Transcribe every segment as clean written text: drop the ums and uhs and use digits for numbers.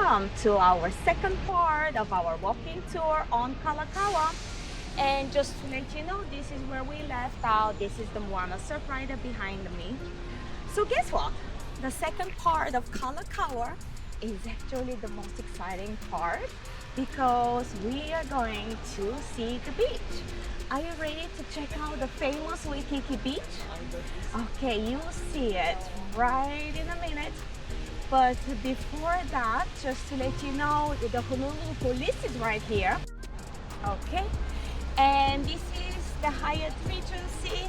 welcome to our second part of our walking tour on Kalakaua. And just to let you know, this is where we left out. This is the Moana surf rider behind me. So guess what? The second part of Kalakaua is actually the most exciting part because we are going to see the beach. Are you ready to check out the famous Waikiki Beach? Okay, you'll see it right in a minute. But before that, just to let you know, the Honolulu police is right here. Okay, and this is the Hyatt Regency.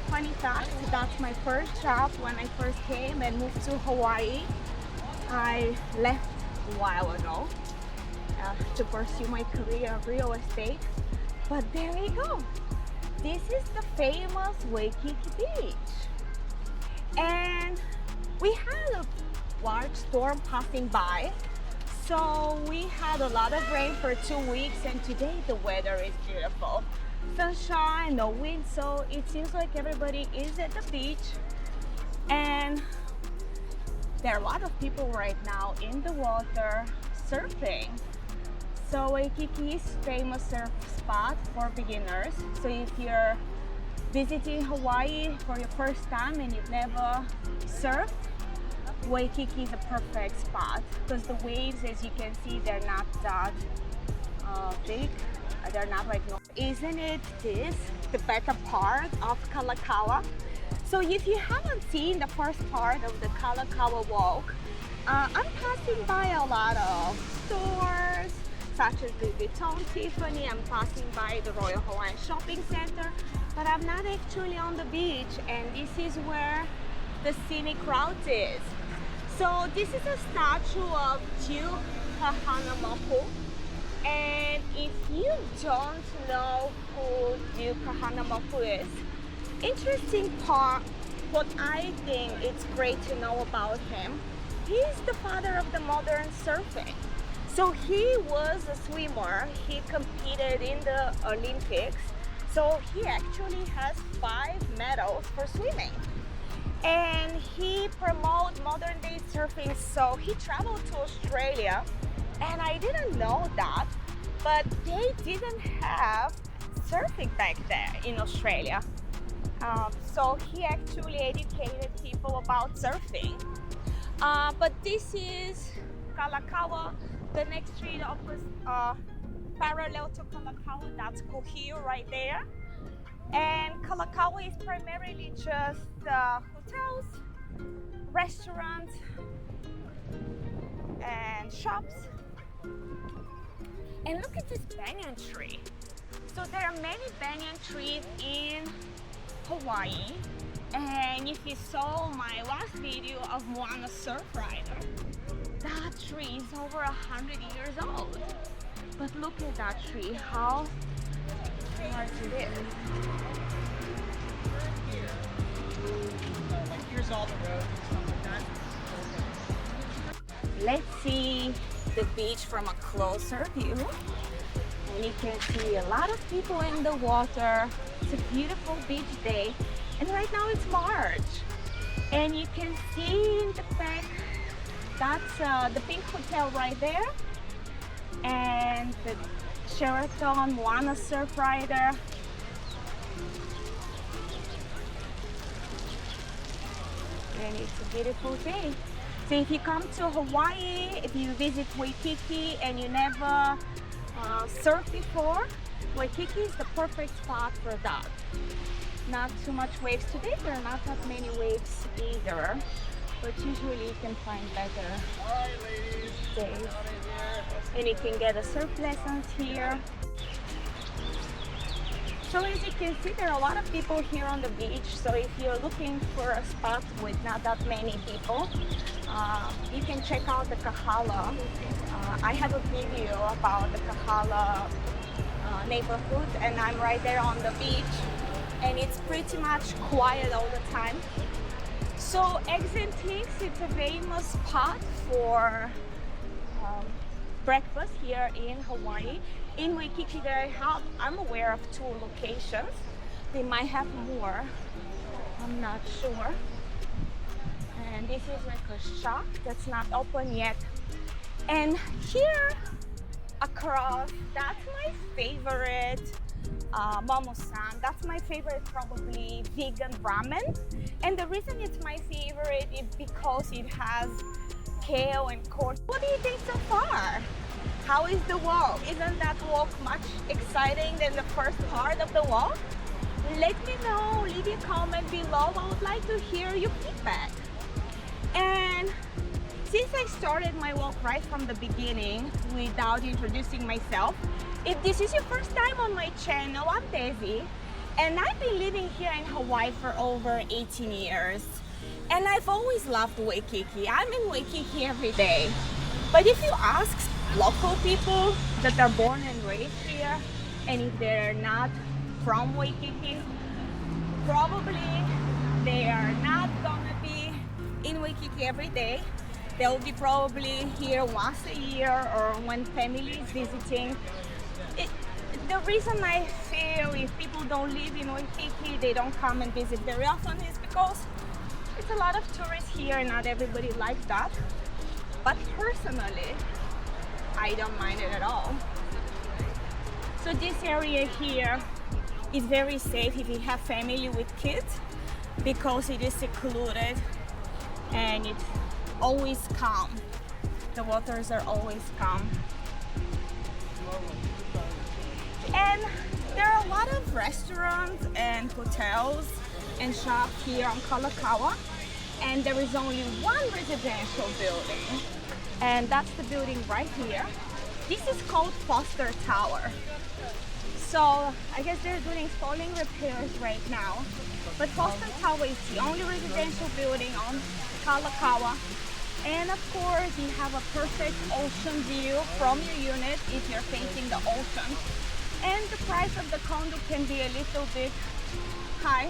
Funny fact, that's my first job when I first came and moved to Hawaii. I left a while ago to pursue my career of real estate. But there we go. This is the famous Waikiki Beach. And we had a large storm passing by, so we had a lot of rain for 2 weeks, and today the weather is beautiful. Sunshine, no wind, so it seems like everybody is at the beach. And there are a lot of people right now in the water surfing. So Waikiki is a famous surf spot for beginners. So if you're visiting Hawaii for your first time and you've never surfed, Waikiki is a perfect spot because the waves, as you can see, they're not that big. They're not like no. Isn't it this the better part of Kalakaua? So if you haven't seen the first part of the Kalakaua walk, I'm passing by a lot of stores such as Louis Vuitton, Tiffany. I'm passing by the Royal Hawaiian Shopping Center, but I'm not actually on the beach, and this is where the scenic route is. So this is a statue of Duke Kahanamoku, and if you don't know who Duke Kahanamoku is, interesting part, what I think it's great to know about him, he's the father of the modern surfing. So he was a swimmer, he competed in the Olympics, so he actually has 5 medals for swimming. And he promotes modern day surfing, so he traveled to Australia, and I didn't know that, but they didn't have surfing back there in Australia. So he actually educated people about surfing. But this is Kalakaua. The next street parallel to Kalakaua, that's Kohiu right there. And Kalakaua is primarily just hotels, restaurants, and shops. And look at this banyan tree. So there are many banyan trees in Hawaii. And if you saw my last video of Moana surf rider, that tree is over 100 years old. But look at that tree, how large it is. Here's all the roads and stuff like that. Let's see the beach from a closer view. And you can see a lot of people in the water. It's a beautiful beach day. And right now it's March. And you can see in the back, that's the pink hotel right there. And the Sheraton Moana surf rider. And it's a beautiful day. So if you come to Hawaii, if you visit Waikiki and you never surfed before, Waikiki is the perfect spot for that. Not too much waves today. There are not that many waves either, but usually you can find better days. And you can get a surf lessons here. So as you can see, there are a lot of people here on the beach. So if you're looking for a spot with not that many people, you can check out the Kahala. I have a video about the Kahala neighborhood, and I'm right there on the beach. And it's pretty much quiet all the time. So Eggs and Things, it's a famous spot for breakfast here in Hawaii. In Waikiki, I'm aware of 2 locations. They might have more, I'm not sure. And this is like a shop that's not open yet. And here across, that's my favorite momo-san. That's my favorite probably vegan ramen. And the reason it's my favorite is because it has kale and corn. What do you think so far? How is the walk? Isn't that walk much exciting than the first part of the walk? Let me know, leave a comment below. I would like to hear your feedback. And since I started my walk right from the beginning without introducing myself, if this is your first time on my channel, I'm Daisy, and I've been living here in Hawaii for over 18 years. And I've always loved Waikiki. I'm in Waikiki every day. But if you ask local people that are born and raised here, and if they're not from Waikiki, probably they are not gonna be in Waikiki every day. They'll be probably here once a year or when family is visiting. The reason I feel if people don't live in Waikiki, they don't come and visit very often is because it's a lot of tourists here and not everybody likes that. But personally, I don't mind it at all. So this area here is very safe if you have family with kids because it is secluded and it's always calm. The waters are always calm. And there are a lot of restaurants and hotels and shops here on Kalakaua, and there is only one residential building, and that's the building right here. This is called Foster Tower. So I guess they're doing installing repairs right now, but Foster Tower is the only residential building on Kalakaua. And of course, you have a perfect ocean view from your unit if you're facing the ocean. And the price of the condo can be a little bit high.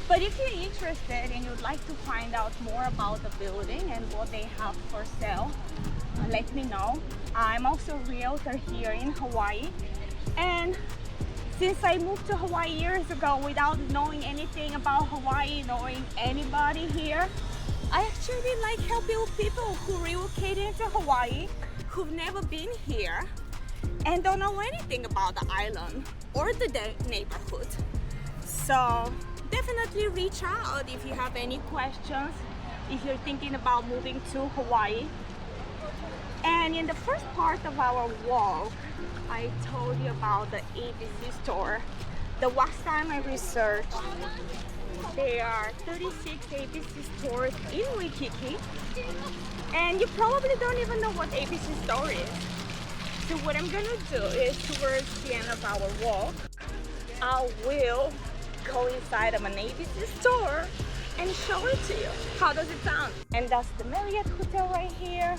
But if you're interested and you'd like to find out more about the building and what they have for sale, let me know. I'm also a realtor here in Hawaii. And since I moved to Hawaii years ago without knowing anything about Hawaii, knowing anybody here, I actually like helping people who relocated to Hawaii, who've never been here and don't know anything about the island or the neighborhood. So definitely reach out if you have any questions, if you're thinking about moving to Hawaii. And in the first part of our walk, I told you about the ABC store. The last time I researched, there are 36 ABC stores in Waikiki, and you probably don't even know what ABC store is. So what I'm gonna do is towards the end of our walk, I will go inside of an ABC store and show it to you. How does it sound? And that's the Marriott Hotel right here.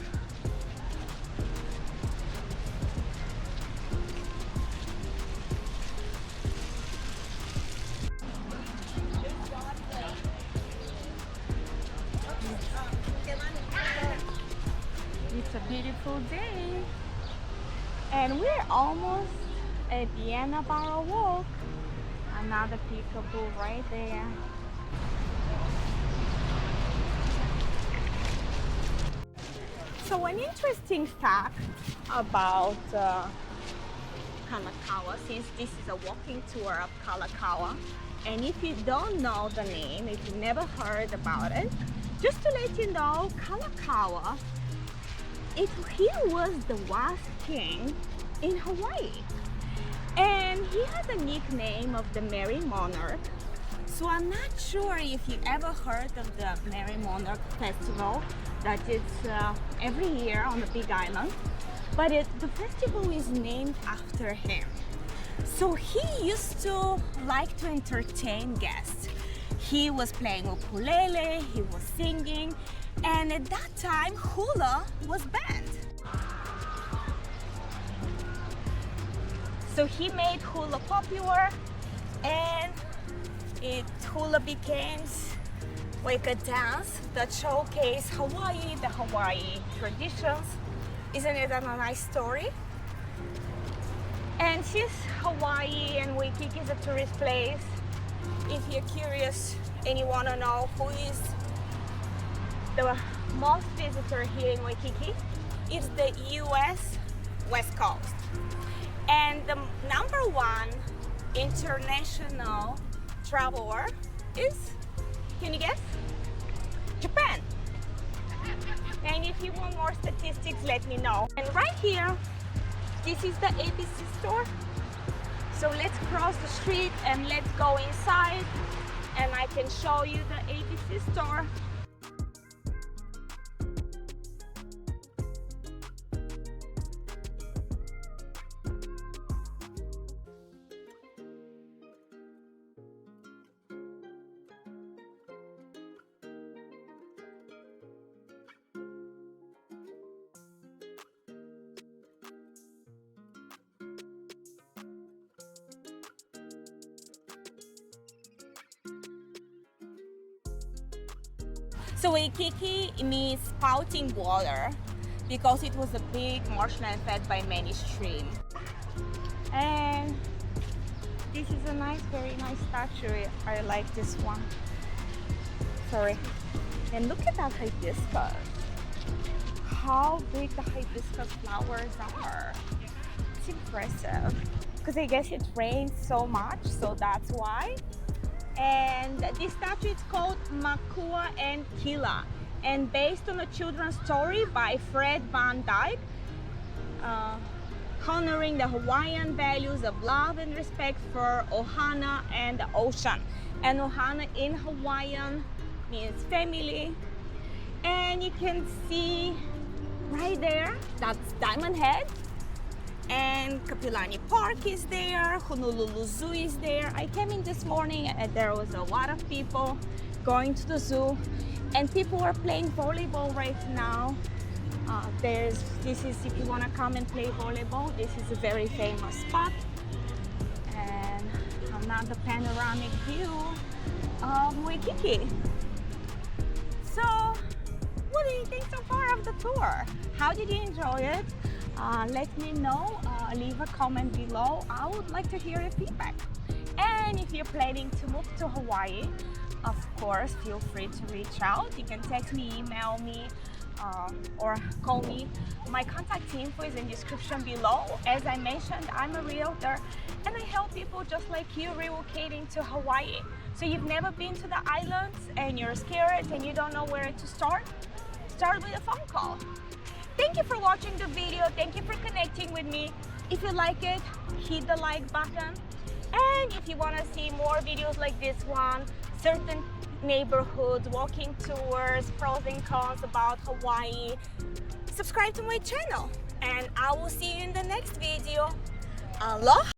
It's a beautiful day. And we're almost at the end of our walk. Another peekaboo right there. So an interesting fact about Kalakaua, since this is a walking tour of Kalakaua, and if you don't know the name, if you never heard about it, just to let you know, Kalakaua, he was the last king in Hawaii. And he has a nickname of the Merry Monarch. So I'm not sure if you ever heard of the Merry Monarch Festival that it's every year on the Big Island. But the festival is named after him. So he used to like to entertain guests. He was playing ukulele, he was singing, and at that time hula was banned. So he made hula popular, and hula became like a dance that showcased Hawaii, the Hawaii traditions. Isn't it a nice story? And since Hawaii and Waikiki is a tourist place, if you're curious and you want to know who is the most visitor here in Waikiki, is the US West Coast. And the #1 international traveler is, can you guess? Japan. And if you want more statistics, let me know. And right here, this is the ABC store. So let's cross the street and let's go inside and I can show you the ABC store. So Waikiki means spouting water because it was a big marshland fed by many streams. And this is a nice, very nice statue. I like this one. Sorry. And look at that hibiscus. How big the hibiscus flowers are. It's impressive. Because I guess it rains so much, so that's why. And this statue is called Makua and Kila, and based on a children's story by Fred Van Dyke, honoring the Hawaiian values of love and respect for ohana and the ocean. And ohana in Hawaiian means family. And you can see right there, that's Diamond Head. And Kapilani Park is there, Honolulu Zoo is there. I came in this morning and there was a lot of people going to the zoo and people are playing volleyball right now. This is, if you want to come and play volleyball, this is a very famous spot. And another panoramic view of Waikiki. So, what do you think so far of the tour? How did you enjoy it? Let me know, leave a comment below. I would like to hear your feedback. And if you're planning to move to Hawaii, of course, feel free to reach out. You can text me, email me, or call me. My contact info is in the description below. As I mentioned, I'm a realtor and I help people just like you relocating to Hawaii. So you've never been to the islands and you're scared and you don't know where to start? Start with a phone call. Thank you for watching the video. Thank you for connecting with me. If you like it, hit the like button. And if you want to see more videos like this one, certain neighborhoods, walking tours, pros and cons about Hawaii, subscribe to my channel. And I will see you in the next video. Aloha!